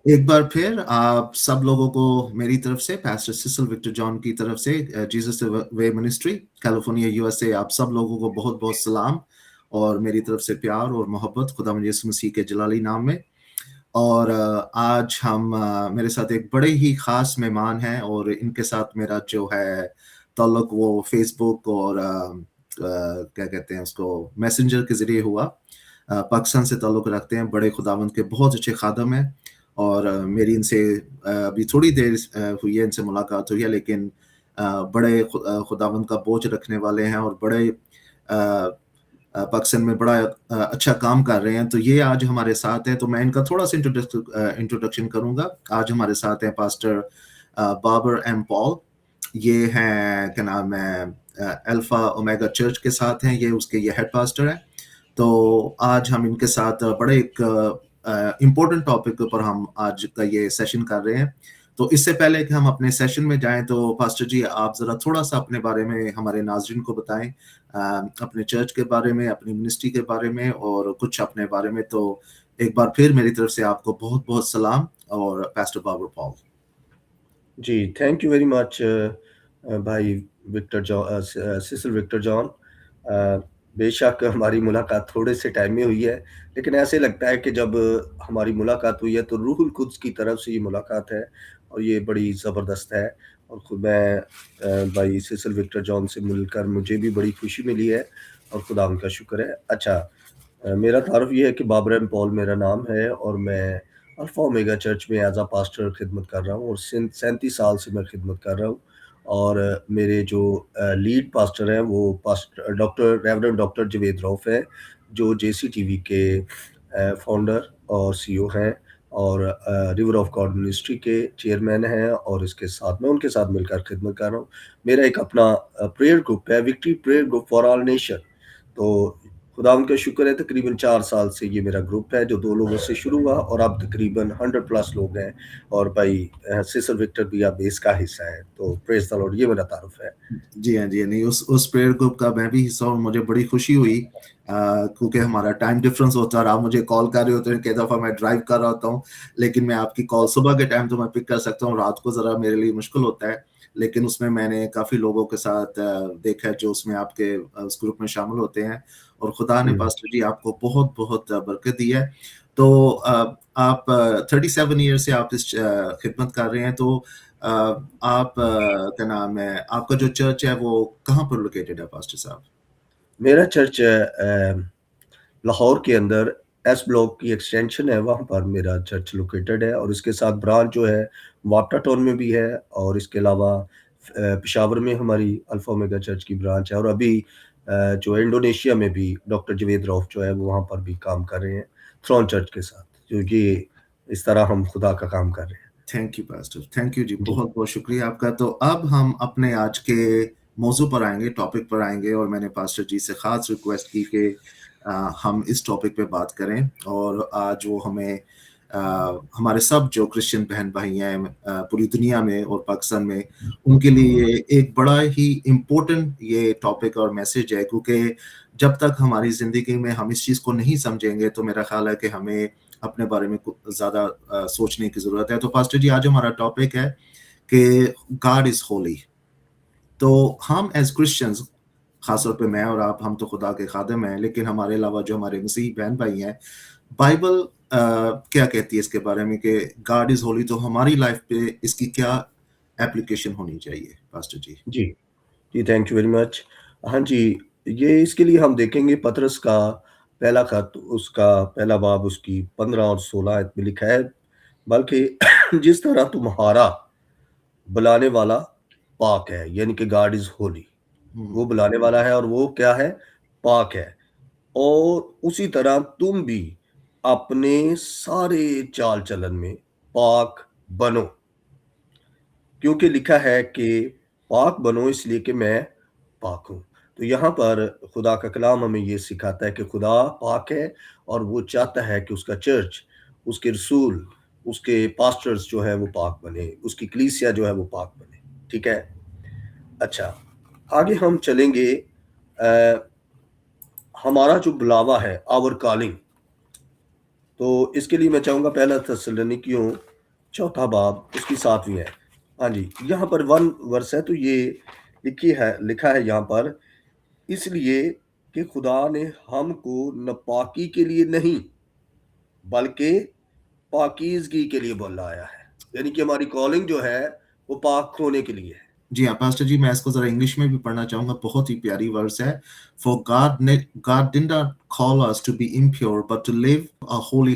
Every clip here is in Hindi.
एक बार फिर आप सब लोगों को मेरी तरफ से, पास्टर सिसिल विक्टर जॉन की तरफ से, जीसस वे मिनिस्ट्री कैलिफोर्निया यूएसए, आप सब लोगों को बहुत बहुत सलाम और मेरी तरफ से प्यार और मोहब्बत खुदावंद यीशु मसीह के जलाली नाम में। और आज मेरे साथ एक बड़े ही खास मेहमान हैं और इनके साथ मेरा जो है ताल्लुक वो फेसबुक और क्या कहते हैं उसको, मैसेंजर के जरिए हुआ। पाकिस्तान से ताल्लुक रखते हैं, बड़े खुदावंद के बहुत अच्छे खादम हैं और मेरी इनसे अभी थोड़ी देर हुई है, इनसे मुलाकात हुई है, लेकिन बड़े खुदावंद का बोझ रखने वाले हैं और बड़े पाकिस्तान में बड़ा अच्छा काम कर रहे हैं। तो ये आज हमारे साथ हैं, तो मैं इनका थोड़ा सा इंट्रोडक्शन करूंगा। आज हमारे साथ हैं पास्टर बाबर एम पॉल। ये हैं, क्या नाम है, अल्फा ओमेगा चर्च के साथ हैं, ये हेड पास्टर हैं। तो आज हम इनके साथ बड़े एक इम्पोर्टेंट टॉपिक पर हम आज का ये सेशन कर रहे हैं। तो इससे पहले कि हम अपने सेशन में जाएं, तो पास्टर जी आप जरा थोड़ा सा अपने बारे में हमारे नाज़रीन को बताएं, अपने चर्च के बारे में, अपनी मिनिस्ट्री के बारे में और कुछ अपने बारे में। तो एक बार फिर मेरी तरफ से आपको बहुत बहुत सलाम और पास्टर बाबर पॉल। जी, थैंक यू वेरी मच भाई सिसिल विक्टर जॉन। बेशक हमारी मुलाकात थोड़े से टाइम में हुई है, लेकिन ऐसे लगता है कि जब हमारी मुलाकात हुई है तो रूहुल कुद्स की तरफ से ये मुलाकात है और ये बड़ी ज़बरदस्त है। और खुद मैं भाई सिसिल विक्टर जॉन से मिलकर मुझे भी बड़ी खुशी मिली है और खुदा उनका शुक्र है। अच्छा, मेरा तारुफ ये है कि बाबर एम पॉल मेरा नाम है और मैं अल्फा ओमेगा चर्च में एज अ पास्टर खिदमत कर रहा हूँ और 37 साल से मैं खिदमत कर रहा हूँ। और मेरे जो लीड पास्टर हैं वो pastor reverend doctor Javed Rauf है, जो JCTV के फाउंडर और CEO हैं और रिवर ऑफ गॉड मिनिस्ट्री के चेयरमैन हैं, और इसके साथ मैं उनके साथ मिलकर खिदमत कर रहा हूँ। मेरा एक अपना प्रेयर ग्रुप है, victory prayer group for all nation. तो खुदा उनका शुक्र है, तकरीबन 4 साल से ये मेरा ग्रुप है जो 2 लोगों से शुरू हुआ और अब तकरीबन 100 प्लस लोग हैं। और भाई सिसर विक्टर भी अब इसका हिस्सा है। तो प्रेज द लॉर्ड, ये मेरा तारुफ है। जी हाँ, जी हाँ। नहीं, उस प्रेयर ग्रुप का मैं भी हिस्सा हूँ, मुझे बड़ी खुशी हुई क्योंकि हमारा टाइम डिफरेंस होता है और आप मुझे कॉल कर रहे होते हैं। कई दफ़ा मैं ड्राइव कर रहा होता हूँ, लेकिन मैं आपकी कॉल सुबह के टाइम तो मैं पिक कर सकता हूँ, रात को ज़रा मेरे लिए मुश्किल होता है। लेकिन उसमें मैंने काफ़ी लोगों के साथ देखा है जो उसमें आपके उस ग्रुप में शामिल होते हैं और खुदा ने पास्टर जी आपको बहुत बहुत बरकत दी है। तो आप 37 ईयर से आप इस खिदमत कर रहे हैं। तो आप क्या नाम है, आपका जो चर्च है वो कहाँ पर लोकेटेड है पास्टर साहब? मेरा चर्च लाहौर के अंदर एस ब्लॉक की एक्सटेंशन है, वहाँ पर मेरा चर्च लोकेटेड है। और इसके साथ ब्रांच जो है वापटा टाउन में भी है, और इसके अलावा पेशावर में हमारी अल्फा ओमेगा चर्च की ब्रांच है। और अभी जो है इंडोनेशिया में भी डॉक्टर जवेद रऊफ जो है वो वहाँ पर भी काम कर रहे हैं थ्रोन चर्च के साथ। जो ये इस तरह हम खुदा का काम कर रहे हैं। Thank you pastor, thank you जी, जी बहुत बहुत शुक्रिया आपका। तो अब हम अपने आज के मौजू पर आएंगे, टॉपिक पर आएंगे, और मैंने पास्टर जी से खास रिक्वेस्ट की कि हम इस टॉपिक पे बात करें। और आज वो हमें हमारे सब जो क्रिश्चियन बहन भाई हैं पूरी दुनिया में और पाकिस्तान में, उनके लिए एक बड़ा ही इम्पोर्टेंट ये टॉपिक और मैसेज है, क्योंकि जब तक हमारी ज़िंदगी में हम इस चीज़ को नहीं समझेंगे तो मेरा ख्याल है कि हमें अपने बारे में ज़्यादा सोचने की ज़रूरत है। तो पास्टर जी आज हमारा टॉपिक है कि गॉड इज़ होली। तो हम एज़ क्रिश्चियंस, ख़ासतौर पे मैं और आप, हम तो खुदा के खादिम हैं, लेकिन हमारे अलावा जो हमारे मसीही बहन भाई हैं, बाइबल क्या कहती है इसके बारे में कि गॉड इज़ होली, तो हमारी लाइफ पे इसकी क्या एप्लीकेशन होनी चाहिए पास्टर जी? जी जी, थैंक यू वेरी मच। हाँ जी, ये इसके लिए हम देखेंगे पतरस का पहला खत, उसका पहला बाब, उसकी 15 और 16 आयत में लिखा है, बल्कि जिस तरह तुम्हारा बुलाने वाला पाक है, यानी कि गॉड इज होली। हुँ, वो बुलाने वाला है और वो क्या है? पाक है। और उसी तरह तुम भी अपने सारे चाल चलन में पाक बनो, क्योंकि लिखा है कि पाक बनो इसलिए कि मैं पाक हूँ। तो यहाँ पर खुदा का कलाम हमें ये सिखाता है कि खुदा पाक है और वो चाहता है कि उसका चर्च, उसके रसूल, उसके पास्टर्स जो है वो पाक बने, उसकी कलीसिया जो है वो पाक बने। ठीक है? अच्छा, आगे हम चलेंगे। अ, हमारा जो बुलावा है, आवर कॉलिंग, तो इसके लिए मैं चाहूँगा पहला थिस्सलुनीकियों चौथा बाब उसकी 7वीं आयत। हाँ जी, यहाँ पर 1 वर्स है, तो ये लिखा है यहाँ पर, इसलिए कि खुदा ने हमको नापाकी के लिए नहीं, बल्कि पाकीज़गी के लिए बुलाया है। यानी कि हमारी कॉलिंग जो है, वो पाक होने के लिए है। जी हाँ, पास्टर जी मैं इसको ज़रा इंग्लिश में भी पढ़ना चाहूँगा, बहुत ही प्यारी वर्स है। For God did not call us to be impure but to live a holy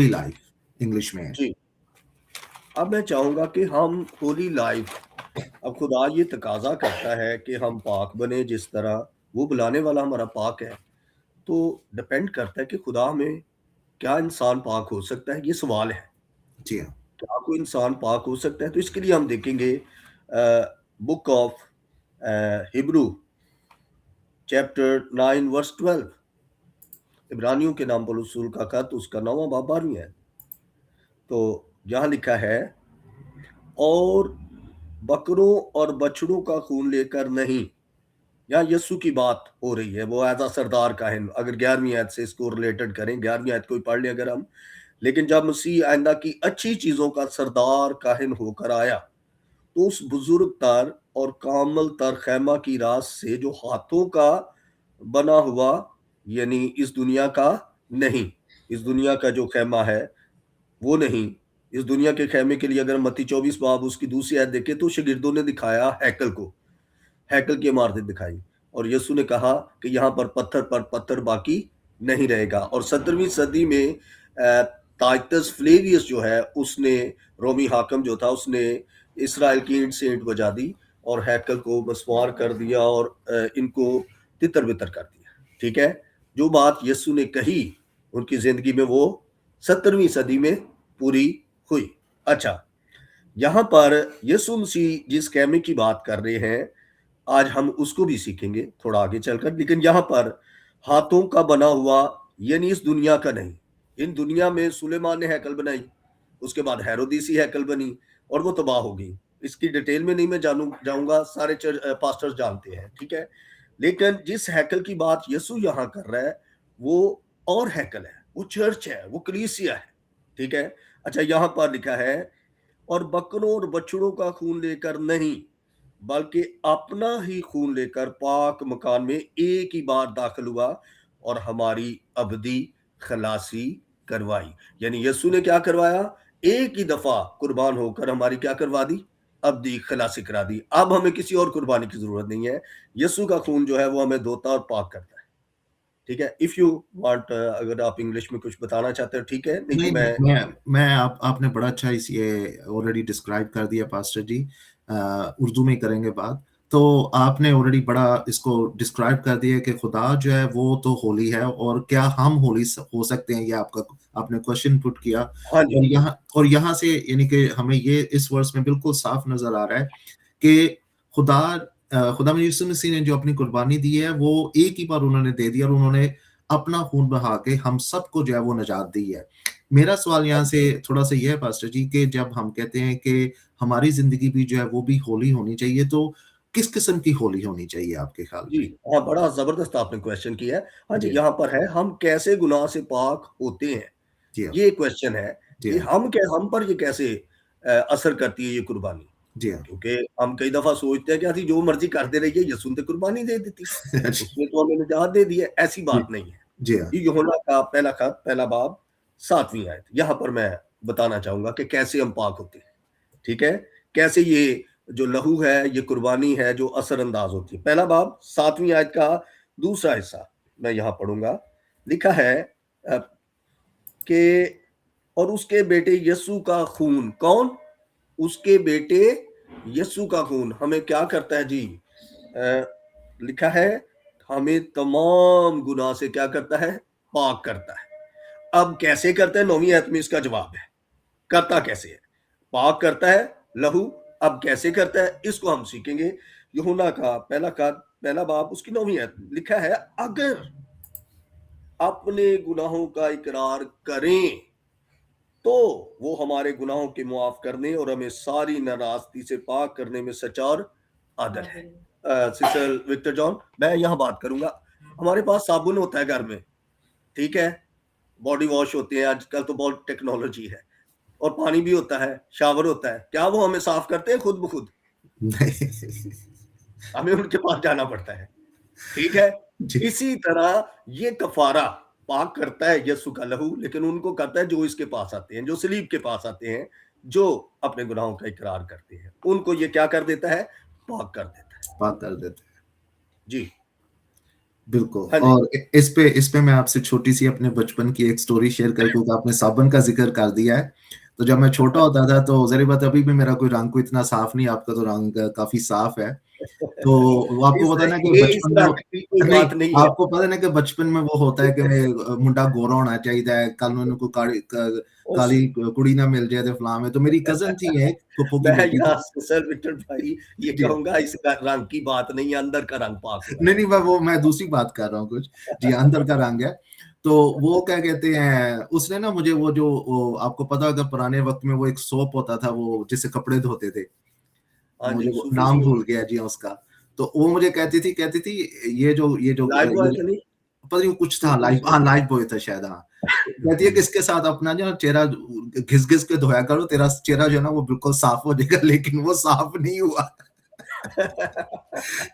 life English में है। जी, अब मैं चाहूँगा कि हम होली लाइफ, अब खुदा ये तकाज़ा करता है कि हम पाक बने, जिस तरह वो बुलाने वाला हमारा पाक है। तो डिपेंड करता है कि खुदा में, क्या इंसान पाक हो सकता है? ये सवाल है। जी हाँ, क्या कोई इंसान पाक हो सकता है? तो इसके लिए हम देखेंगे book of Hebrew chapter 9 verse 12, इब्रानियों के नाम पर रसूल का खत, उसका 9वां बाब 12वीं है। तो यहाँ लिखा है, और बकरों और बछड़ों का खून लेकर नहीं। यहाँ यीशु की बात हो रही है, वो एज़ अ सरदार काहिन, अगर 11वीं आयत से इसको रिलेटेड करें, 11वीं आयत को ही पढ़ लें अगर हम। लेकिन जब मसीह आइंदा की अच्छी चीज़ों का सरदार काहिन होकर आया, तो उस बुजुर्ग तर और कामल तर खैमा की रास से, जो हाथों का बना हुआ, यानी इस दुनिया का नहीं, इस दुनिया का जो खैमा है वो नहीं। इस दुनिया के खैमे के लिए अगर मत्ती 24 बाब उसकी दूसरी आयत देखें, तो शागिर्दों ने दिखाया हैकल को, हैकल की इमारतें दिखाई, और यीशु ने कहा कि यहाँ पर पत्थर बाकी नहीं रहेगा। और 17वीं सदी में टाइटस फ्लेवियस जो है, उसने, रोमी हाकम जो था, उसने इसराइल की ईंट से ईंट बजा दी और हैकल को मसमार कर दिया और इनको तितर बितर कर दिया। ठीक है, जो बात यीशु ने कही उनकी जिंदगी में, वो 17वीं सदी में पूरी हुई। अच्छा, यहाँ पर यीशु मसीह जिस कहने की बात कर रहे हैं, आज हम उसको भी सीखेंगे थोड़ा आगे चलकर। लेकिन यहाँ पर हाथों का बना हुआ, यानी इस दुनिया का नहीं। इन दुनिया में सुलेमान ने हैकल बनाई, उसके बाद हेरोदीसी हैकल बनी और वो तबाह हो गई। इसकी डिटेल में नहीं मैं जाऊंगा, सारे पास्टर्स जानते हैं, ठीक है। लेकिन जिस हैकल की बात यीशु यहाँ कर रहा है, वो और हैकल है, वो चर्च है, वो कलीसिया है, ठीक है। अच्छा, यहाँ पर लिखा है, और बकरों और बछड़ों का खून लेकर नहीं, बल्कि अपना ही खून लेकर पाक मकान में एक ही बार दाखिल हुआ और हमारी अबदी खलासी करवाई। यानी यीशु ने क्या करवाया? एक ही दफा कुर्बान होकर हमारी क्या करवा दी? अबदी खलासी करा दी। अब हमें किसी और कुर्बानी की जरूरत नहीं है। यीशु का खून जो है वो हमें धोता और पाक करता है। ठीक है, इफ यू वांट, अगर आप इंग्लिश में कुछ बताना चाहते हो ठीक है, नहीं तो नहीं, मैं। मैं आपने बड़ा अच्छा इस ये ऑलरेडी डिस्क्राइब कर दिया पास्टर जी। उर्दू में ही करेंगे बात। तो आपने ऑलरेडी बड़ा इसको डिस्क्राइब कर दिया कि खुदा जो है वो तो होली है, और क्या हम होली हो सकते हैं, ये आपका आपने क्वेश्चन पुट किया। हाँ जी। और यहाँ से यानी कि हमें ये इस वर्स में बिल्कुल साफ नजर आ रहा है कि खुदा खुदा में यीशु मसीह ने जो अपनी कुर्बानी दी है, वो एक ही बार उन्होंने दे दिया, और उन्होंने अपना खून बहा के हम सबको जो है वो निजात दी है। मेरा सवाल यहाँ से थोड़ा-सा ये है पास्टर जी, कि जब हम कहते हैं कि हमारी ज़िंदगी भी जो है वो भी होली होनी चाहिए, तो किस किस्म की होली होनी चाहिए आपके ख़्याल जी, में? हाँ, बड़ा ज़बरदस्त आपने क्वेश्चन किया है। हाँ जी, जी, यहाँ पर है, हम कैसे गुनाह से पाक होते हैं? जी हाँ, ये क्वेश्चन है जी कि हाँ, हम पर ये कैसे असर करती है ये कुर्बानी? जी हाँ। क्योंकि हम कई दफ़ा सोचते हैं कि असी जो मर्ज़ी करते रहिए, यीशु ने तो कुर्बानी दे दी थी। उसने तो हमें निजात दे दी है, ऐसी जी, बात नहीं है। जी हाँ, ये यूहन्ना का पहला खत, पहला बाब, 7वीं आयत। यहाँ पर मैं बताना चाहूँगा कि कैसे हम पाक होते हैं। ठीक है? कैसे ये जो लहू है, ये कुर्बानी है जो असर-अंदाज़ होती है। पहला बाब 7वीं आयत का दूसरा हिस्सा मैं यहाँ पढ़ूँगा। लिखा है अ, कि और उसके बेटे यीशु का खून, कौन? उसके बेटे यीशु का खून हमें क्या करता है जी? अ, लिखा है, हमें तमाम गुनाह से क्या करता है? पाक करता है। अब कैसे करता है? 9वीं आयत में इसका जवाब है। करता कैसे है? पाक करता है लहू। अब कैसे करता है? इसको हम सीखेंगे। यूहन्ना का पहला बाब उसकी 9वीं आयत लिखा है, अगर अपने गुनाहों का इकरार करें, तो वो हमारे गुनाहों के मुआफ करने और हमें सारी नाराज़गी से पाक करने में सच्चा और आदल है। सिस्टर विक्टर जॉन, मैं यहाँ बात करूँगा। हमारे पास साबुन होता है घर में, ठीक है? बॉडी वॉश होते हैं, आजकल तो बहुत टेक्नोलॉजी है। और पानी भी होता है, शावर होता है, क्या वो हमें साफ करते हैं खुद ब खुद? नहीं। हमें उनके पास जाना पड़ता है, ठीक है? जी, इसी तरह ये कफ़ारा पाक करता है यीशु का लहू, लेकिन उनको करता है जो इसके पास आते हैं, जो सलीब के पास आते हैं, जो अपने गुनाहों का इकरार करते हैं। उनको ये क्या कर देता है? पाक कर देता है। बात कर देते हैं। जी, बिल्कुल। हाँ जी। और इस पे मैं आपसे छोटी-सी अपने बचपन की एक स्टोरी शेयर करूँ क्योंकि आपने साबुन का ज़िक्र कर दिया है। तो जब मैं छोटा होता था तो ज़ाहिर बात है अभी भी मेरा कोई रंग कोई इतना साफ नहीं है, आपका तो रंग काफ़ी साफ है। तो वो आपको पता है ना कि इस बचपन में रंग की कोई नहीं, बात नहीं है। आपको पता है ना कि बचपन में वो होता है कि मैं मुंडा गोरा होना चाहिए, कल मैनू कोई उस काली कुड़ी ना मिल जाए ते फलां तो मेरी कज़न थी एक, फूफो की मैं बेटी यहाँ थी। से सर विक्टर भाई ये जी। कहूँगा इस रंग की बात नहीं है, अंदर का रंग पाक हुआ नहीं, नहीं, मैं दूसरी बात कर रहा हूँ कुछ। जी, अंदर का रंग है। तो वो क्या कहते हैं, उसने ना मुझे वो आपको पता होगा पुराने वक़्त में वो एक सोप होता था वो जिससे कपड़े धोते थे। हाँ मुझे जी, वो सूफी नाम सी भूल गया जी उसका। तो वो मुझे कहती थी ये जो लाइफ बॉय ये तो नहीं? पता नहीं वो कुछ था सूफी लाइफ, हाँ, सूफी लाइफ बॉय था शायद, हाँ। कहती है कि इसके साथ अपना जो है चेहरा घिस-घिस के धोया करो, तेरा चेहरा जो है ना वो बिल्कुल साफ हो जाएगा, लेकिन वो साफ नहीं हुआ।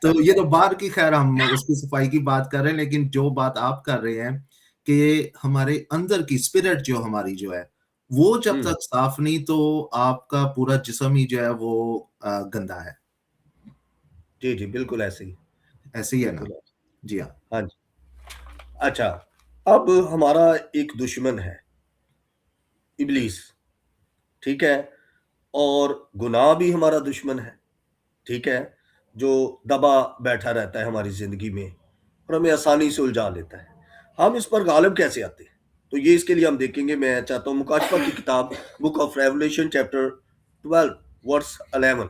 तो ये तो बाहर की खैर हम उसकी सफाई की बात कर रहे हैं, लेकिन जो बात आप कर रहे हैं कि हमारे अंदर की स्पिरिट जो हमारी जो है, वो जब हुँ, तक साफ नहीं तो आपका पूरा जिस्म ही जो है वो गंदा है। जी, जी, बिल्कुल ऐसे ही, ऐसे ही है ना? बिल्कुल ऐसे। जी हाँ। हाँ जी। अच्छा, अब हमारा एक दुश्मन है, इब्लीस, ठीक है? और गुनाह भी हमारा दुश्मन है, ठीक है? जो दबा बैठा रहता है हमारी ज़िंदगी में और हमें आसानी से उलझा लेता है। हम इस पर गालिब कैसे आते हैं? तो ये इसके लिए हम देखेंगे, मैं चाहता हूँ मुकाशफा की किताब book of Revelation chapter 12 verse 11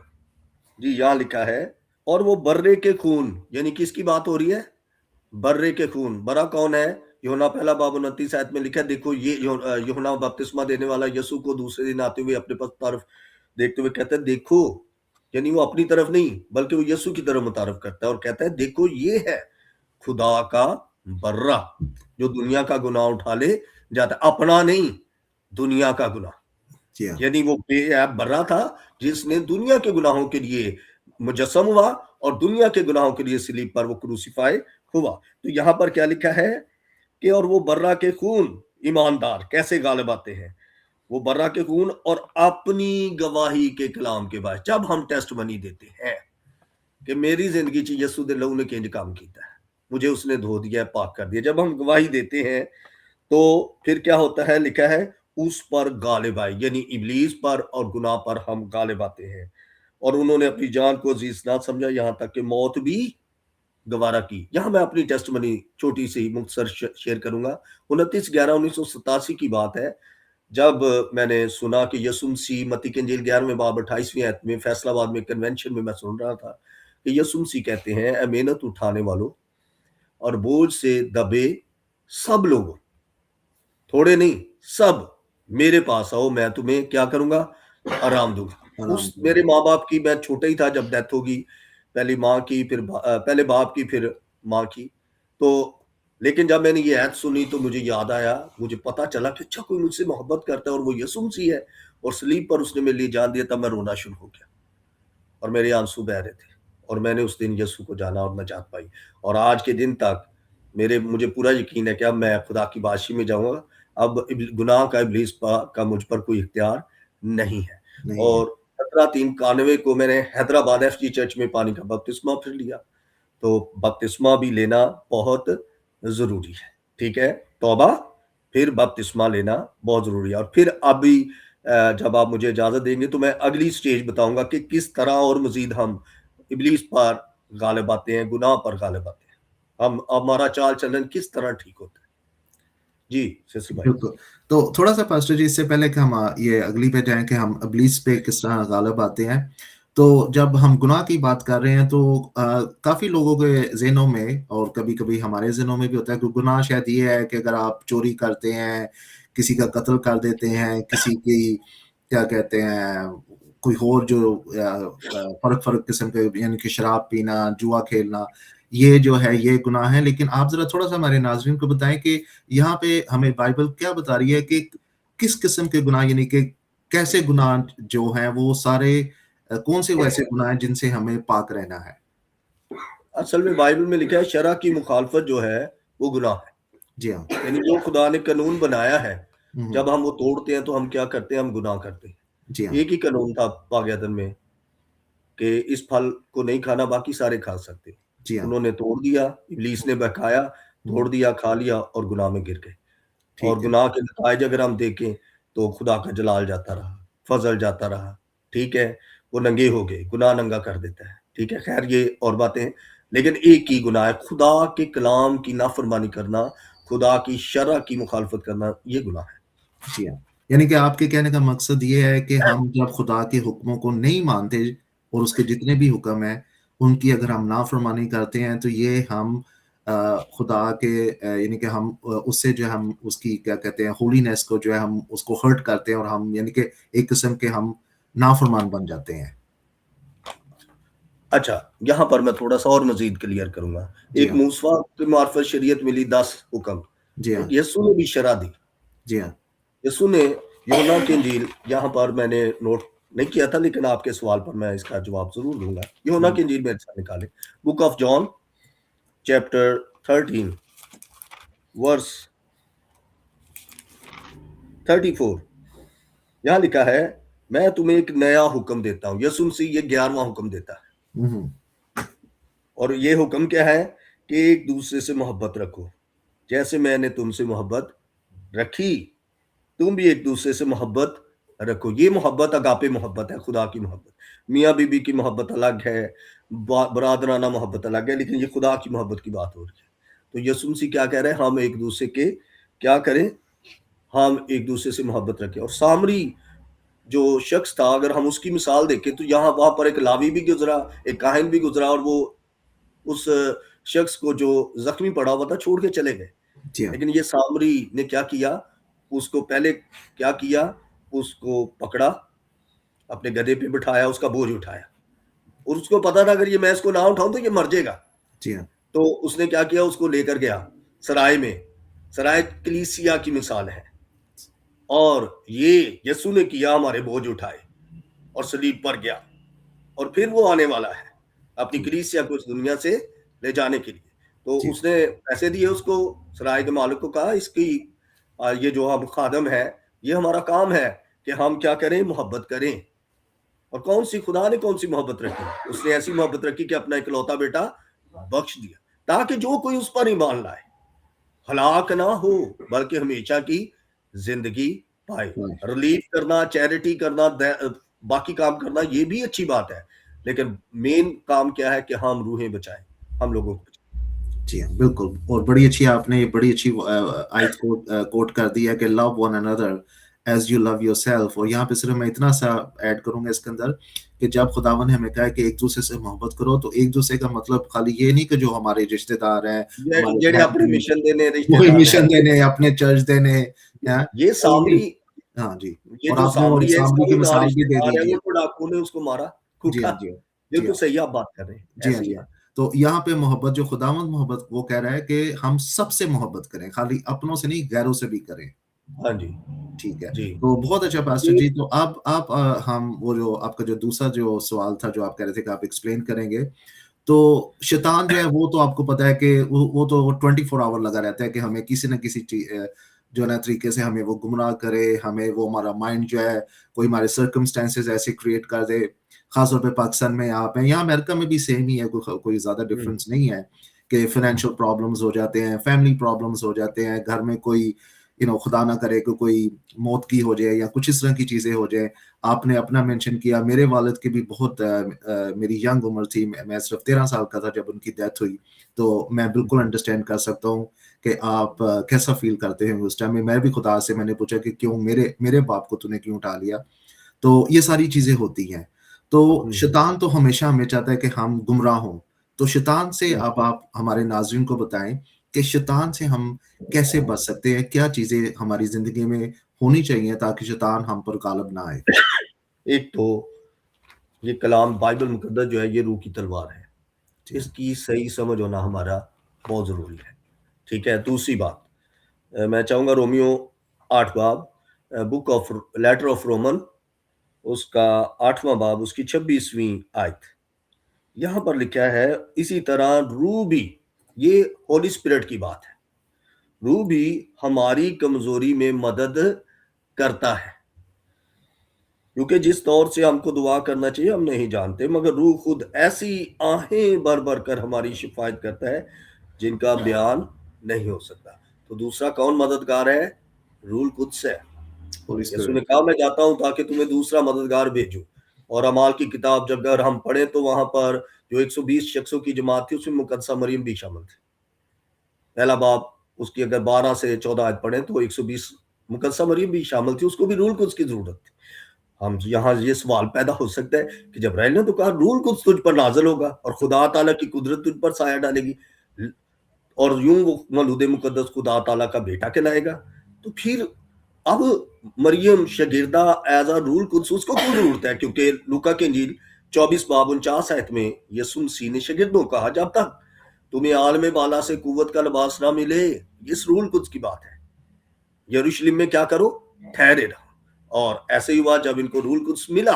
जी, यहाँ लिखा है और वो बर्रे के खून यानी किसकी बात हो रही है? बर्रे के खून। बर्रा कौन है? यूहन्ना पहला बाब 29 आयत में लिखा है, देखो ये यूहन्ना बपतिस्मा देने वाला यीशु को दूसरे दिन आते हुए अपने तरफ देखते हुए कहता है, देखो, यानी वो अपनी तरफ नहीं बल्कि वो यीशु की तरफ मुतारफ करता है और कहता है, देखो ये है खुदा का बर्रा जो दुनिया का गुनाह उठा ले जाता है, अपना नहीं, दुनिया का गुनाह। जी हाँ। यानी वो बेऐब बर्रा था जिसने दुनिया के गुनाहों के लिए मुजस्सम हुआ और दुनिया के गुनाहों के लिए सलीब पर वो क्रूसिफाई हुआ। तो यहाँ पर क्या लिखा है कि और वो बर्रा के खून ईमानदार कैसे गालिब आते हैं? वो बर्रा के खून और अपनी गवाही के कलाम के बाद जब हम टेस्टमनी देते हैं कि मेरी जिंदगी च यीशु दे लहू ने किंज काम किया है, मुझे उसने धो दिया है, पाक कर दिया। जब हम गवाही देते हैं तो फिर क्या होता है? लिखा है उस पर गालिब आए, यानी इब्लीस पर और गुनाह पर हम गालिब आते हैं और उन्होंने अपनी जान को अजीज ना समझा, यहाँ तक कि मौत भी गवारा की। यहाँ मैं अपनी टेस्टमनी छोटी सी मुख्तसर शेयर करूंगा। 29/11/1987 की बात है, जब मैंने सुना कि यीशु मसीह मत्ती की इंजील 11वें बाब 28वीं आयत में फैसलाबाद में कन्वेंशन में मैं सुन रहा था कि यीशु मसीह कहते हैं, "ऐ मेहनत उठाने वालों और बोझ से दबे सब लोगों, थोड़े नहीं, सब मेरे पास आओ, मैं तुम्हें क्या करूँगा? आराम दूँगा।" आराम उस से। मेरे माँ-बाप की, मैं छोटा ही था जब डेथ होगी, पहली माँ की, फिर पहले बाप की, फिर माँ की। तो लेकिन जब मैंने ये आयत सुनी तो मुझे याद आया, मुझे पता चला कि अच्छा कोई मुझसे मोहब्बत करता है और वो यीशु मसीह है और सलीब पर उसने मेरे लिए जान दिया, तब मैं रोना शुरू हो गया और मेरे आंसू बह रहे थे और मैंने उस दिन यीशु को जाना और नजात पाई और आज के दिन तक मुझे पूरा यकीन है कि अब मैं खुदा की बादशाही में जाऊँगा। अब गुनाह का इब्लीस का मुझ पर कोई इख्तियार नहीं है। नहीं है। और 1793 को मैंने हैदराबाद एफजी चर्च में पानी का बपतिस्मा फिर लिया। तो बपतिस्मा भी लेना बहुत ज़रूरी है, ठीक है? तौबा, फिर बपतिस्मा लेना बहुत ज़रूरी है और फिर अभी जब आप मुझे इजाज़त देंगे तो मैं अगली स्टेज बताऊँगा कि किस तरह और मज़ीद हम इब्लीस पर गालिब आते हैं, गुनाह पर गालिब आते हैं। हम हमारा चाल-चलन किस तरह ठीक होता है। जी, सिलसिल भाई। बिल्कुल। तो थोड़ा-सा पास्टर जी इससे पहले कि हम ये अगली पे जाएँ कि हम इब्लीस पे किस तरह गालिब आते हैं। तो जब हम गुनाह की बात कर रहे हैं तो काफ़ी लोगों के ज़हनों में और कभी-कभी हमारे ज़हनों में भी होता है कि गुनाह शायद ये है कि अगर आप चोरी करते हैं, किसी का कत्ल कर देते हैं, किसी की क्या कहते हैं, कोई और जो फ़र्क-फ़र्क किस्म के यानी कि शराब पीना, जुआ खेलना, ये जो है ये गुनाह है। लेकिन आप ज़रा थोड़ा-सा हमारे नाज़रीन को बताएँ कि यहाँ पे हमें बाइबल क्या बता रही है कि किस किस्म के गुनाह यानी कि कैसे गुनाह जो हैं वो सारे कौन से वैसे गुनाह हैं जिनसे हमें पाक रहना है? असल में बाइबल में लिखा है शरा की मुखालफत जो है वो गुनाह है। जी हाँ। यानी जो खुदा ने कानून बनाया है, हुँ, हुँ। जब हम वो तोड़ते हैं तो हम क्या करते हैं? हम गुनाह करते हैं। जी हाँ। एक ही कानून था पाक-ए-अदन में कि इस फल को नहीं खाना, बाकी सारे खा सकते हो। जी हाँ। उन्होंने तोड़ दिया, इब्लीस ने बहकाया, तोड़ हुँ, दिया, खा लिया और गुनाह में गिर गए। और ठीक है। गुनाह के नताइज अगर हम देखें तो खुदा का जलाल जाता रहा, फ़ज़ल जाता रहा, ठीक है? वो नंगे हो गए, गुनाह नंगा कर देता है, ठीक है? ख़ैर ये और बातें हैं, लेकिन एक ही गुनाह है, खुदा के कलाम की नाफ़रमानी करना, खुदा की शरअ की मुखालफत करना, ये गुनाह है। जी हाँ। यानी कि आपके कहने का मकसद ये है कि हम जब खुदा के हुक्मों को नहीं मानते और उसके जितने भी हुक्म हैं, उनकी अगर हम नाफ़रमानी करते हैं तो ये हम खुदा के यानी कि हम उससे जो है हम उसकी क्या कहते हैं होलीनेस को जो है हम उसको हर्ट करते हैं और हम यानी कि एक किस्म के हम नाफ़रमान बन जाते हैं। अच्छा, यहाँ पर मैं थोड़ा-सा और मज़ीद क्लियर करूँगा। जी एक हाँ। मूसा की मार्फत शरीयत मिली 10 हुक्म, जी हाँ। यीशु ने भी शरअ दी। जी हाँ। यीशु ने यूहन्ना की इंजील यहाँ पर मैंने नोट नहीं किया था, लेकिन आपके सवाल पर मैं इसका जवाब ज़रूर दूँगा। यूहन्ना हुँ, की इंजील मेरे साथ निकालें। Book of John chapter 13 verse 34 यहाँ लिखा है, मैं तुम्हें एक नया हुक्म देता हूँ। यीशु मसीह ये 11वां हुक्म देता है हुँ, हुँ। और ये हुक्म क्या है कि एक-दूसरे से मोहब्बत रखो। जैसे मैंने तुमसे मोहब्बत रखी, तुम भी एक-दूसरे से मोहब्बत रखो। ये मोहब्बत अगापे मोहब्बत है, खुदा की मोहब्बत। मियाँ-बीवी की मोहब्बत अलग है, बरादराना मोहब्बत अलग है, लेकिन ये खुदा की मोहब्बत की बात हो रही है। तो यीशु मसीह क्या कह रहे हैं? हम एक-दूसरे के क्या करें? हम एक-दूसरे से मोहब्बत रखें और सामरी जो शख्स था, अगर हम उसकी मिसाल देखें, तो यहाँ वहाँ पर एक लावी भी गुज़रा, एक काहिन भी गुज़रा और वो उस शख्स को जो ज़ख्मी पड़ा हुआ था, छोड़ के चले गए। जी हाँ। लेकिन ये सामरी ने क्या किया? उसको पहले क्या किया? उसको पकड़ा, अपने गधे पे बिठाया, उसका बोझ उठाया और उसको पता था अगर ये मैं इसको ना उठाऊँ तो ये मर जाएगा। जी हाँ। तो उसने क्या किया? उसको लेकर गया सराय में। सराय कलीसिया की मिसाल है और ये यीशु ने किया, हमारे बोझ उठाए और सलीब पर गया और फिर वो आने वाला है, अपनी जी, कलीसिया को इस दुनिया से ले जाने के लिए। तो जी, उसने पैसे दिए उसको, सराय के मालिक को कहा इसकी ये जो हम खादम है, ये हमारा काम है कि हम क्या करें? मोहब्बत करें। और कौन-सी खुदा ने कौन-सी मोहब्बत रखी? उसने ऐसी मोहब्बत रखी कि अपना इकलौता बेटा बख्श दिया, ताकि जो कोई उस पर ईमान लाए, हलाक ना हो, बल्कि हमेशा की ज़िंदगी पाए। हाँ। रिलीफ करना, चैरिटी करना, बाकी काम करना, ये भी अच्छी बात है। लेकिन मेन काम क्या है कि हम रूहें बचाएँ, हम लोगों को बचाएँ। जी हाँ, बिल्कुल और बड़ी अच्छी आपने बड़ी अच्छी आयत कोट कर दी है कि love one another as you love yourself और यहाँ पे सिर्फ़ मैं इतना सा ऐड करूँगा इसके अंदर कि जब खुदावन ने हमें कहा है कि एक-दूसरे से मोहब्बत करो, तो एक-दूसरे का मतलब खाली ये नहीं कि जो हमारे रिश्तेदार हैं, जे हमारे जेड़े घर अपने में, मिशन देने वही रिश्तेदार हैं। मिशन देने, अपने चर्च देने, हैं? ये और ये सामरी हाँ जी, ये और जो आपने वो सामरी है, सामरी इसका की भी ना मिसाल भी दे रिश्तेदार दी है, जी वो हाँ। तो डाकू ने उसको मारा, जी भूखा। हाँ, जी हाँ। जी बिल्कुल हाँ। सही आप बात कर रहे हैं, जी हाँ, ऐसे ही जी है। हाँ। तो यहाँ पे मोहब्बत जो खुदावंद मोहब्बत वो कह रहा है कि हम सबसे मोहब्बत करें, खाली अपनों से नहीं, गैरों से भी करें। हाँ जी, ठीक है। जी। तो बहुत अच्छा पास्टर ये जी, तो अब हम वो जो आपका जो दूसरा जो सवाल था, जो आप कह रहे थे कि आप एक्सप्लेन करेंगे। तो शैतान जो है वो तो आपको पता है कि वो तो 24 आवर लगा रहता है कि हमें किसी न किसी जो है ना तरीके से हमें वो गुमराह करे, हमें वो हमारा माइंड जो है कोई हमारे सर्कमस्टेंसेस ऐसे क्रिएट कर दे। ख़ास तौर पे पाकिस्तान में यहाँ पे, यहाँ अमेरिका में भी सेम ही है, कोई ज़्यादा हुँ, डिफरेंस नहीं है कि फाइनेंशियल प्रॉब्लम्स हो जाते हैं, फैमिली प्रॉब्लम्स हो जाते हैं, घर में कोई खुदा ना करे कि कोई मौत की हो जाए या कुछ इस तरह की चीज़ें हो जाएँ। आपने अपना मेंशन किया, मेरे वालिद की भी बहुत मेरी यंग उम्र थी, मैं सिर्फ़ 13 साल का था जब उनकी डेथ हुई, तो मैं हुँ, बिल्कुल अंडरस्टैंड कर सकता हूँ कि आप कैसा फ़ील करते हैं उस टाइम में। मैं भी खुदा से मैंने पूछा कि क्यों मेरे मेरे बाप को तूने क्यों उठा लिया? तो ये सारी चीज़ें होती हैं। तो हुँ, शैतान तो हमेशा हमें चाहता है कि हम गुमराह हों। तो शैतान से हुँ। अब आप हमारे नाज़रीन को बताएँ कि शैतान से हम कैसे बच सकते हैं? क्या चीज़ें हमारी ज़िंदगी में होनी चाहिए ताकि शैतान हम पर गालिब ना आए? एक तो ये कलाम बाइबल मुकद्दस जो है ये रूह की तलवार है। जी हाँ। इसकी सही समझ होना हमारा बहुत ज़रूरी है। ठीक है? दूसरी बात मैं चाहूँगा रोमियो 8 बाब book of letter of Roman उसका 8वां बाब, उसकी 26वीं आयत। यहाँ पर लिखा है, इसी तरह रूह भी, ये होली स्पिरिट की बात है, रूह भी हमारी कमजोरी में मदद करता है, क्योंकि जिस तौर से हमको दुआ करना चाहिए हम नहीं जानते, मगर रूह खुद ऐसी आहें भर भर कर हमारी शिफायत करता है जिनका बयान नहीं हो सकता। तो दूसरा कौन मददगार है? रूह कुद्स है। होली यीशु ने स्पिरिट। कहा, मैं जाता हूं ताकि तुम्हें दूसरा मददगार भेजूं। और अमाल की किताब जब अगर हम पढ़े तो वहां पर जो 120 शख्सों की जमात थी उसमें मुकद्दसा मरियम भी शामिल थी। पहला बाब उसकी अगर 12 से 14 आयत पढ़े तो 120 मुकद्दसा मरियम भी शामिल थी, उसको भी रूल कुद्स की जरूरत थी। हम यहाँ ये सवाल पैदा हो सकता है कि जब रैल ने तो कहा रूल कुद्स तुझ पर नाजल होगा और खुदा ताला की कुदरत तुझ पर साया डालेगी, और यूं वो मौलूद मुकद्दस खुदा ताला का बेटा कहलाएगा, तो फिर अब मरियम शगिर्दा एज अ रूल कुद्स उसको क्यों जरूरत है? क्योंकि लूका की इंजील 24 बाब 49 आयत में यीशु मसीह ने शागिर्दों को कहा, जब तक तुम्हें आलम बाला से कुव्वत का लिबास ना मिले, इस रूल कुद्स की बात है, यरूशलेम में क्या करो? ठहरे रहो। और ऐसे ही हुआ, जब इनको रूल कुद्स मिला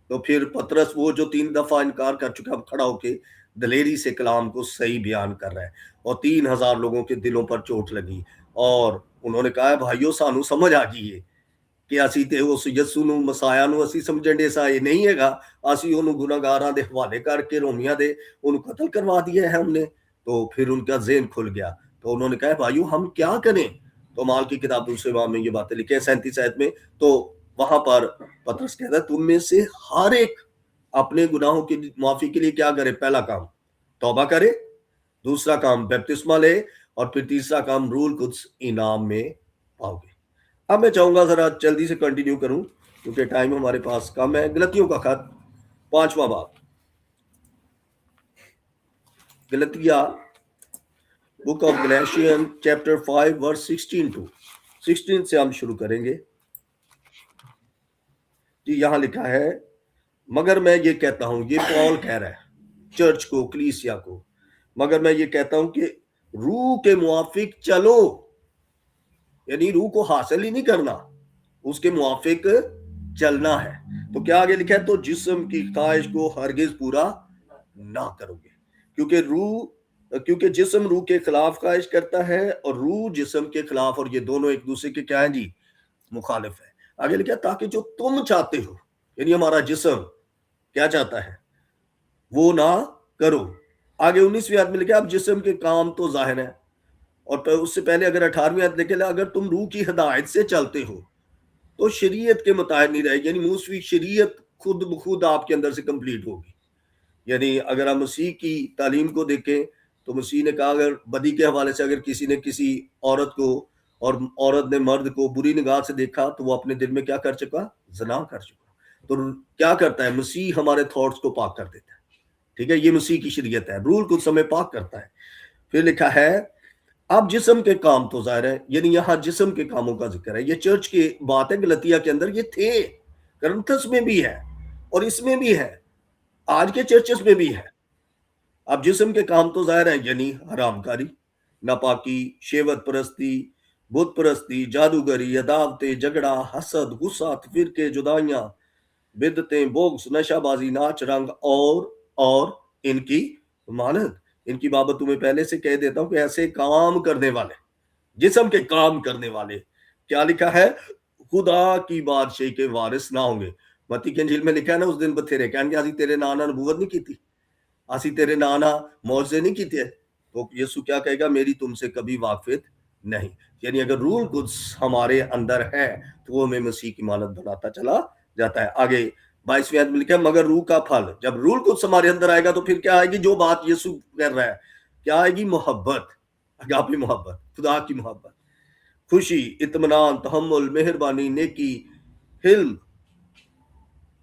तो फिर पतरस, वो जो 3 दफा इनकार कर चुका, अब खड़ा होके दलेरी से कलाम को सही बयान कर रहा है, और 3000 लोगों के दिलों पर चोट लगी, और उन्होंने कहा, भाइयों सानू समझ आ गई है कि ਅਸੀਂ ਤੇ ਉਸ ਯਿਸੂ ਨੂੰ ਮਸਾਇਆ ਨੂੰ ਅਸੀਂ ਸਮਝਣ ਦੇ ਸਾ ਇਹ नहीं हैगा, ਅਸੀਂ ਉਹਨੂੰ गुनाहगारां ਦੇ हवाले करके रोमिया दे ਉਹਨੂੰ कत्ल करवा दिया है हमने। तो फिर उनका ज़हन खुल गया, तो उन्होंने कहा, भाइयों हम क्या करें? तो माल की किताब दूसरे बाब में ये बातें लिखी है 37 आयत में। तो वहां पर पतरस कहता है, तुम में से हर एक अपने गुनाहों की माफी के लिए क्या करे? पहला काम तौबा करे, दूसरा काम बपतिस्मा ले, और फिर तीसरा काम रूल कुद्स इनाम में पाओगे। अब मैं चाहूंगा जरा जल्दी से कंटिन्यू करूं क्योंकि टाइम हमारे पास कम है। गलतियों का खत 5वां बाब, गलतिया, book of Galatians chapter 5 verse 16 to 16 से हम शुरू करेंगे। जी यहाँ लिखा है, मगर मैं ये कहता हूं, ये पॉल कह रहा है चर्च को, कलीसिया को, मगर मैं ये कहता हूं कि रूह के मुआफिक चलो, यानी रूह को हासिल ही नहीं करना, उसके मुआफिक चलना है। तो क्या आगे लिखा है? तो जिस्म की ख्वाहिश को हरगिज पूरा ना करोगे, क्योंकि जिस्म रूह के खिलाफ ख्वाहिश करता है और रूह जिस्म के खिलाफ, और ये दोनों एक दूसरे के क्या है जी? मुखालिफ है। आगे लिखा है, ताकि जो तुम चाहते हो, यानी हमारा जिस्म क्या चाहता है, वो ना करो। आगे 19वीं आयत में लिखा, अब जिस्म के काम तो जाहिर है, और उससे पहले अगर 18वीं आयत लिखे, अगर तुम रूह की हिदायत से चलते हो तो शरीयत के मुताबिक नहीं रहेगी, यानी मूसवी शरीयत खुद ब खुद आपके अंदर से कंप्लीट होगी। यानी अगर हम मसीह की तालीम को देखें तो मसीह ने कहा, अगर बदी के हवाले से अगर किसी ने किसी औरत को, और औरत ने मर्द को बुरी निगाह से देखा, तो वो अपने दिल में क्या कर चुका? ज़िना कर चुका। तो क्या करता है? मसीह हमारे थॉट्स को पाक कर देता है। ठीक है, ये मसीह की शरीयत है, रूल कुछ समय पाक करता है। फिर लिखा है, अब जिस्म के काम तो जाहिर है, यानी यहाँ जिस्म के कामों का जिक्र है। ये चर्च की बात है, गलतिया के अंदर ये थे, करंथस में भी है और इसमें भी है, आज के चर्चेस में भी है। अब जिस्म के काम तो जाहिर है, यानी हरामकारी, नापाकी, शेवत परस्ती, बुत परस्ती, जादूगरी, अदावतें, झगड़ा, हसद, गुस्सा, फिरके, जुदाइयां, बिदतें, बोग्स, नशाबाजी, नाच रंग, और इनकी मानद। इनकी बाबत तुम्हें पहले से कह देता हूं कि ऐसे काम करने वाले, जिस्म के काम करने वाले, क्या लिखा है? खुदा की बादशाही के वारिस ना होंगे। मत्ती की इंजील में लिखा है ना, उस दिन बथेरे कहणगे, असी तेरे नां नाल नबूवत नहीं की, असी तेरे नां नाल मौजज़े नहीं किए। तो यीशु क्या कहेगा? मेरी तुमसे कभी वाकफियत नहीं। यानी अगर रूल कुद्स हमारे अंदर है तो वो हमें मसीह की मानद बनाता चला जाता है। आगे 22वीं आयत में लिखा है, मगर रूह का फल, जब रूल कुद्स हमारे अंदर आएगा तो फिर क्या आएगी? जो बात यीशु कर रहा है, क्या आएगी? मोहब्बत, अगापी मोहब्बत, खुदा की मोहब्बत, खुशी, इत्मीनान, तहम्मुल, मेहरबानी, नेकी, हिल्म,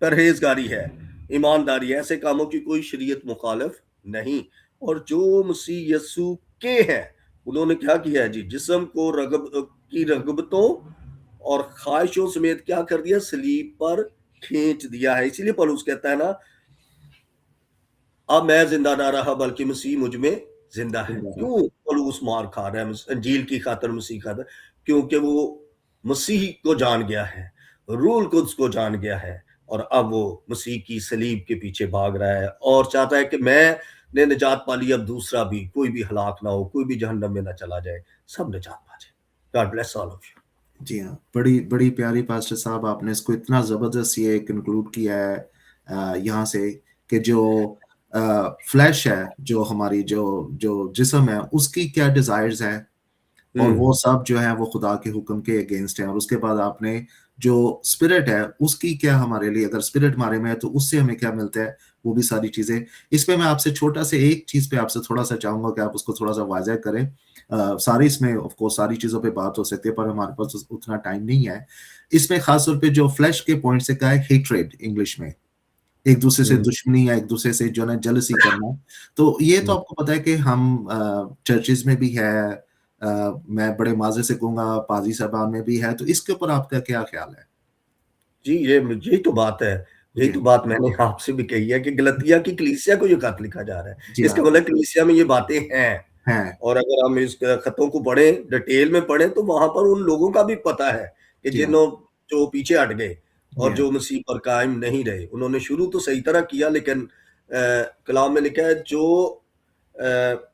परहेजगारी है, ईमानदारी, ऐसे कामों की कोई शरीयत मुखालिफ नहीं। और जो मसीह यस्सु के हैं उन्होंने क्या किया है जी? जिस्म को की रगबतों और ख्वाहिशों समेत क्या कर दिया? सलीब पर खींच दिया है। इसीलिए पौलुस कहता है ना, अब मैं जिंदा ना रहा बल्कि मसीह मुझ में जिंदा है। क्यों पौलुस मार खा रहा है अंजील की खातर, मसीह खातर? क्योंकि वो मसीह को जान गया है, रूल कुद्स को जान गया है, और अब वो मसीह की सलीब के पीछे भाग रहा है और चाहता है कि मैंने निजात पा ली, अब दूसरा भी कोई भी हलाक ना हो, कोई भी जहन्नम में ना चला जाए, सब निजात पा जाए। God bless all of you. जी हाँ, बड़ी बड़ी प्यारी पास्टर साहब, आपने इसको इतना ज़बरदस्त ये कंक्लूड किया है यहाँ से कि जो फ्लैश है, जो हमारी जो जो जिस्म है, उसकी क्या डिज़ायर्स हैं, और वो हुँ, सब जो है वो खुदा के हुक्म के अगेंस्ट है। और उसके बाद आपने जो स्पिरिट है उसकी क्या हमारे लिए, अगर स्पिरिट हमारे में है तो उससे हमें क्या मिलता है, वो भी सारी चीजें। इसमें मैं आपसे छोटा से एक चीज पे आपसे थोड़ा सा चाहूंगा कि आप उसको थोड़ा सा वाज़ह करें। सारी इसमें ऑफ कोर्स सारी चीजों पे बात हो सकती है, पर हमारे पास उतना टाइम नहीं है। इसमें खास तौर पे जो फ्लैश के पॉइंट से कहा है, हेट्रेड इंग्लिश में, एक दूसरे से हुँ, दुश्मनी या एक दूसरे से जो है ना जेलसी करना। तो ये तो हुँ। आपको पता है कि हम चर्चेज़ में भी है, मैं बड़े माज़े से कहूँगा पाज़ी साहबान में भी है, तो इसके ऊपर आपका क्या ख़्याल है? जी, यही तो बात है। यही जी तो हाँ, बात मैंने आपसे भी कही है कि गलतिया की कलीसिया को ये खत लिखा जा रहा है। जी हाँ, इसका मतलब कलीसिया में ये बातें हैं हैं, और अगर हम इस खतों को पढ़ें, डिटेल में पढ़ें तो वहाँ पर उन लोगों का भी पता है कि जी हाँ, जो पीछे हट गए जी और हाँ, जो मसीह पर कायम नहीं रहे। उन्होंने शुरू तो सही तरह किया लेकिन कलाम में लिखा है जो अ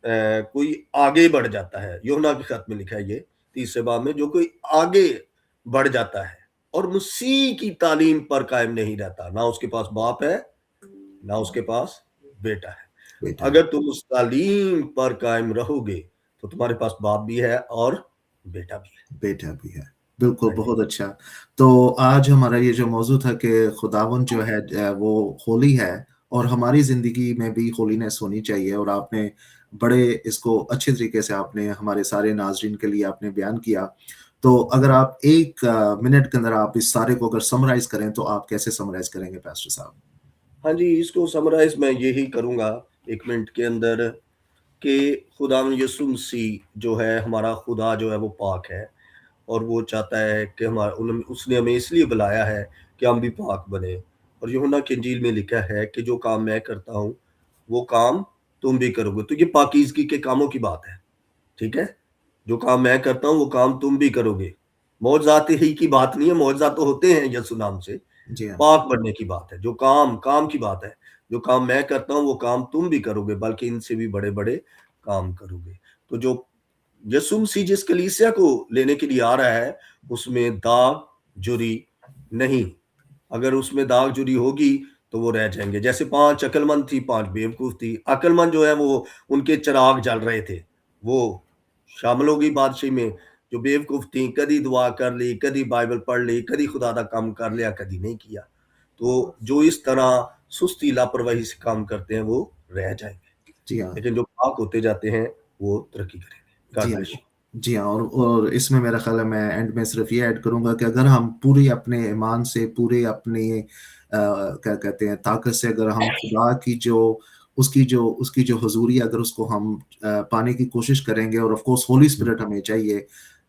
कोई आगे बढ़ जाता है, यूहन्ना के खत में लिखा है ये, तीसरे बाब में, जो कोई आगे बढ़ जाता है और मसीह की तालीम पर कायम नहीं रहता, ना उसके पास बाप है, ना उसके पास बेटा है। बेटा है, अगर तुम उस तालीम पर कायम रहोगे, तो तुम्हारे पास बाप भी है और बेटा भी है। बेटा भी है। बिल्कुल, हाँ जी। बहुत अच्छा। तो आज हमारा ये जो मौज़ू था कि खुदावंद जो है वो होली है, और हमारी ज़िंदगी में भी होलीनेस होनी चाहिए, और आपने बड़े इसको अच्छे तरीके से आपने हमारे सारे नाज़रीन के लिए आपने बयान किया। तो अगर आप 1 मिनट के अंदर आप इस सारे को अगर समराइज़ करें, तो आप कैसे समराइज़ करेंगे पास्टर साहब? हाँ जी, इसको समराइज़ मैं यही करूँगा 1 मिनट के अंदर कि खुदावंद यीशु मसीह जो है, हमारा खुदा जो है वो पाक है। और वो चाहता है कि हमारा उसने हमें इसलिए बुलाया है कि हम भी पाक बने। और यूहन्ना की इंजील में लिखा है कि जो काम मैं करता हूँ, वो काम तुम भी करोगे। तो ये पाकीज़गी के कामों की बात है, ठीक है? जो काम मैं करता हूँ, वो काम तुम भी करोगे। मौजज़ात ही की बात नहीं है, मौजज़ात तो होते हैं यीशु नाम से, जी हाँ, पाक बनने की बात है। जो काम काम की बात है। जो काम मैं करता हूँ, वो काम तुम भी करोगे, बल्कि इनसे भी बड़े-बड़े काम करोगे। तो जो यीशु मसीह जिस कलीसिया को लेने के लिए आ रहा है, उसमें दाग, जुरी नहीं। अगर उसमें दाग, जुरी होगी, तो वो रह जाएँगे। जैसे 5 अक्लमंद थी, 5 बेवकूफ़ थी। अक्लमंद जो है वो उनके चिराग जल रहे थे, वो शामिल हो गई बादशाही में। जो बेवकूफ़ थी, कदी दुआ कर ली, कदी बाइबल पढ़ ली, कदी खुदा दा काम कर लिया, कदी नहीं किया। तो जो इस तरह सुस्ती, लापरवाही से काम करते हैं, वो रह जाएँगे। जी हाँ। लेकिन जो पाक होते जाते हैं, वो तरक्की करेंगे। जी गॉड हाँ, ब्लेस यू। जी हाँ, और इसमें मेरा ख़्याल है मैं एंड में सिर्फ़ ये ऐड करूँगा कि अगर हम पूरी अपने ईमान से, पूरे अपने क्या कहते हैं, ताकत से अगर हम खुदा की जो उसकी जो हुज़ूरी अगर उसको हम पाने की कोशिश करेंगे, और of course Holi hmm, spirit हमें चाहिए,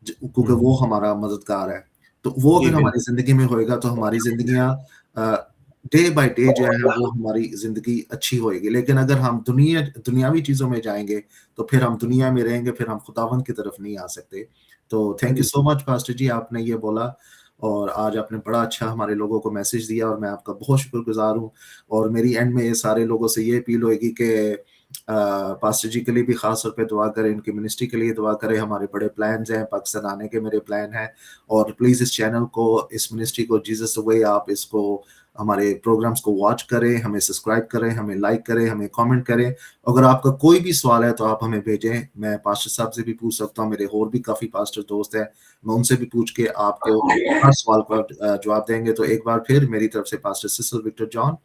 क्योंकि हुँ। वो हमारा मददगार है। तो वो जी, अगर हमारी बिल्कुल। ज़िंदगी में होएगा, तो हमारी ज़िंदगियाँ अ, डे बाय डे जो है वो हमारी ज़िंदगी अच्छी होएगी। लेकिन अगर हम दुनियावी चीज़ों में जाएँगे, तो फिर हम दुनिया में रहेंगे, फिर हम खुदावंद की तरफ नहीं आ सकते। तो हाँ थैंक यू जी। सो मच पास्टर जी, आपने ये बोला, और आज आपने बड़ा अच्छा हमारे लोगों को मैसेज दिया, और मैं आपका बहुत शुक्रगुज़ार हूँ। और मेरी एंड में ये सारे लोगों से ये अपील होएगी कि पास्टर जी के लिए भी ख़ास तौर पे दुआ करें, इनकी मिनिस्ट्री के लिए दुआ करें। हमारे बड़े प्लान्स हैं, पाकिस्तान आने के मेरे प्लान हैं, और प्लीज़ इस चैनल को, इस मिनिस्ट्री को जीसस द वे आप इसको, हमारे प्रोग्राम्स को वॉच करें, हमें सब्सक्राइब करें, हमें लाइक करें, हमें कमेंट करें। अगर आपका कोई भी सवाल है तो आप हमें भेजें। मैं पास्टर साहब से भी पूछ सकता हूँ, मेरे और भी काफ़ी पास्टर दोस्त हैं, मैं उनसे भी पूछ के आपको हर सवाल का जवाब देंगे। तो एक बार फिर मेरी तरफ से पास्टर सिसिल विक्टर जॉन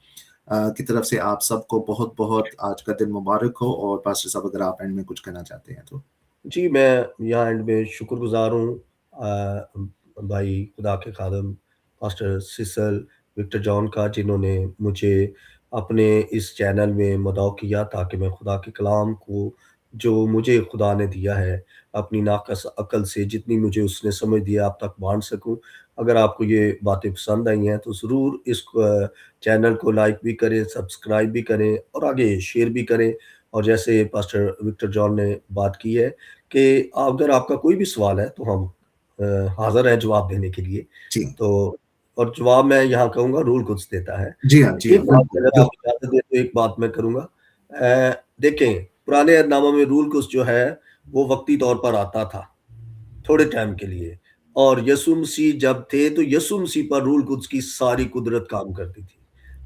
की तरफ से आप सबको बहुत-बहुत आज का दिन मुबारक हो, और पास्टर साहब अगर आप एंड में कुछ कहना चाहते हैं तो? जी, मैं यहाँ एंड में शुक्रगुज़ार हूँ भाई खुदा के खादिम पास्टर सिसल विक्टर जॉन का, जिन्होंने मुझे अपने इस चैनल में मदऊ किया ताकि मैं खुदा के कलाम को, जो मुझे खुदा ने दिया है, अपनी नाक़स अक़ल से जितनी मुझे उसने समझ दिया आप तक बाँट सकूँ। अगर आपको ये बातें पसंद आई हैं तो ज़रूर इस चैनल को लाइक भी करें, सब्सक्राइब भी करें और आगे शेयर भी करें। और जैसे पास्टर विक्टर जॉन ने बात की है कि अगर आपका कोई भी सवाल है तो हम हाज़िर हैं जवाब देने के लिए। जी। तो और जवाब मैं यहाँ कहूँगा रूल कुद्स देता है। जी हाँ, जी हाँ, एक बात बिल्कुल, अगर आप बिल्कुल। इजाज़त दें तो एक बात मैं करूँगा। देखें पुराने अहदनामे में रूल कुद्स जो है वो वक़्ती तौर पर आता था, थोड़े टाइम के लिए और यीशु मसीह जब थे तो यीशु मसीह पर रूल कुद्स की सारी कुदरत काम करती थी।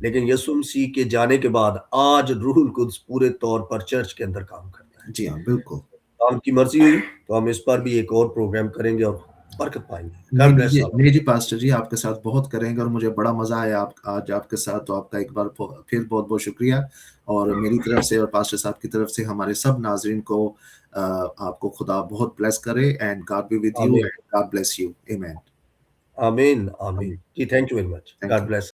लेकिन यीशु मसीह के जाने के बाद आज रूल कुद्स पूरे तौर पर चर्च के अंदर काम करता है। जी हाँ, बिल्कुल। काम की मर्ज़ी हुई तो हम इस पर भी एक और प्रोग्राम करेंगे और बरकत पाएँगे। नहीं, गॉड ब्लेस नहीं, ऑल। नहीं जी पास्टर जी, आपके साथ बहुत करेंगे और मुझे बड़ा मज़ा आया आप आज आपके साथ, तो आपका एक बार फिर बहुत-बहुत शुक्रिया और मेरी तरफ से और पास्टर साहब की तरफ से हमारे सब नाज़रीन को आपको खुदा बहुत ब्लेस करे and God be with you आमीन, एंड गॉड ब्लेस यू। आमेन। आमीन, आमीन। आमीन। जी, thank you very much. Thank God you. Bless.